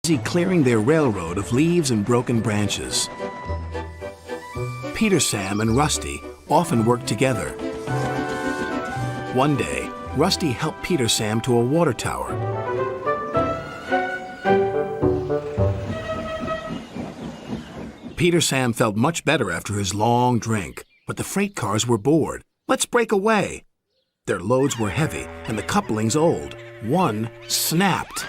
busy clearing their railroad of leaves and broken branches. Peter, Sam, and Rusty often worked together. One day, Rusty helped Peter Sam to a water tower. Peter Sam felt much better after his long drink, but the freight cars were bored. Let's break away. Their loads were heavy and the couplings old. One snapped.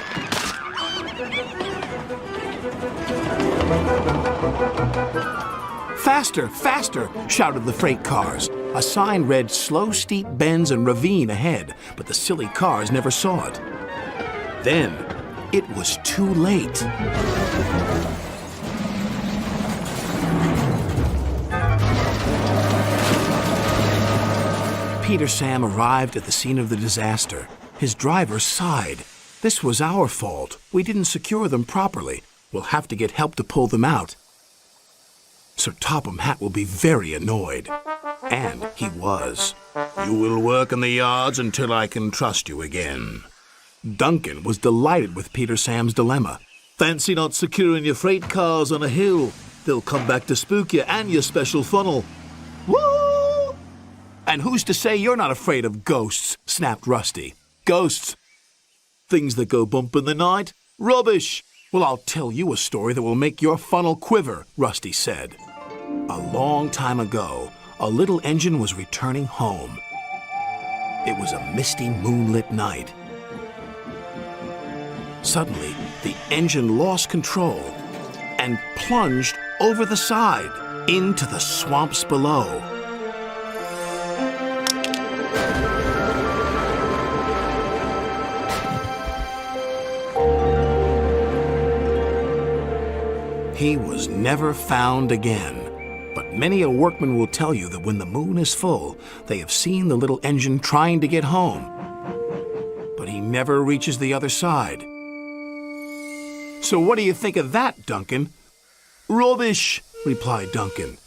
Faster, faster, shouted the freight cars. A sign read slow steep bends and ravine ahead, but the silly cars never saw it. Then, it was too late. Peter Sam arrived at the scene of the disaster. His driver sighed. This was our fault. We didn't secure them properly. We'll have to get help to pull them out. Sir Topham Hatt will be very annoyed. And he was. You will work in the yards until I can trust you again. Duncan was delighted with Peter Sam's dilemma. Fancy not securing your freight cars on a hill. They'll come back to spook you and your special funnel. Woo! And who's to say you're not afraid of ghosts? Snapped Rusty. Ghosts? Things that go bump in the night? Rubbish! Well, I'll tell you a story that will make your funnel quiver, Rusty said. A long time ago, a little engine was returning home. It was a misty, moonlit night. Suddenly, the engine lost control and plunged over the side into the swamps below. He was never found again. But many a workman will tell you that when the moon is full, they have seen the little engine trying to get home. But he never reaches the other side. So what do you think of that, Duncan? Rubbish, replied Duncan.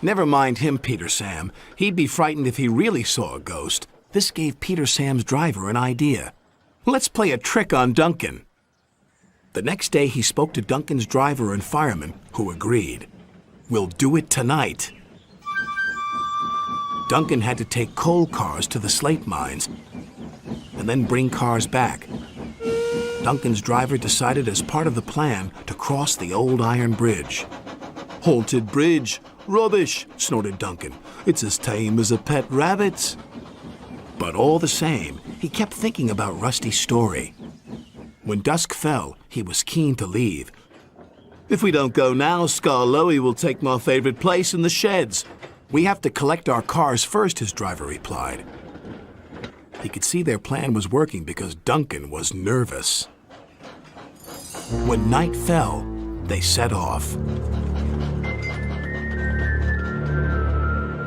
Never mind him, Peter Sam. He'd be frightened if he really saw a ghost. This gave Peter Sam's driver an idea. Let's play a trick on Duncan. The next day, he spoke to Duncan's driver and fireman, who agreed. We'll do it tonight. Duncan had to take coal cars to the slate mines and then bring cars back. Duncan's driver decided as part of the plan to cross the old iron bridge. Haunted bridge. Rubbish, snorted Duncan. It's as tame as a pet rabbit. But all the same, he kept thinking about Rusty's story. When dusk fell, he was keen to leave. If we don't go now, Scarloey will take my favorite place in the sheds. We have to collect our cars first, his driver replied. He could see their plan was working because Duncan was nervous. When night fell, they set off.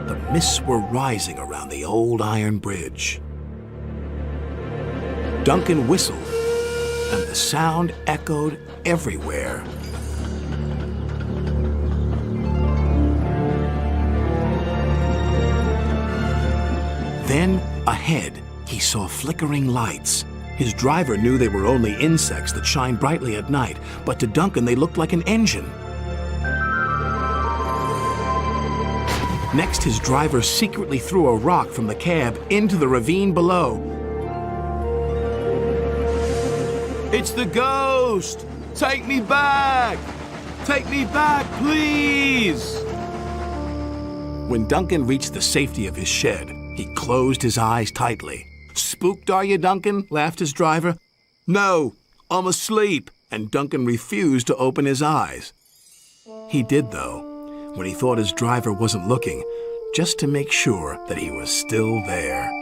The mists were rising around the old iron bridge. Duncan whistled, and the sound echoed everywhere. Then, ahead, he saw flickering lights. His driver knew they were only insects that shine brightly at night, but to Duncan they looked like an engine. Next, his driver secretly threw a rock from the cab into the ravine below. It's the ghost! Take me back! Take me back, please! When Duncan reached the safety of his shed, he closed his eyes tightly. Spooked, are you, Duncan? Laughed his driver. No, I'm asleep. And Duncan refused to open his eyes. He did, though, when he thought his driver wasn't looking, just to make sure that he was still there.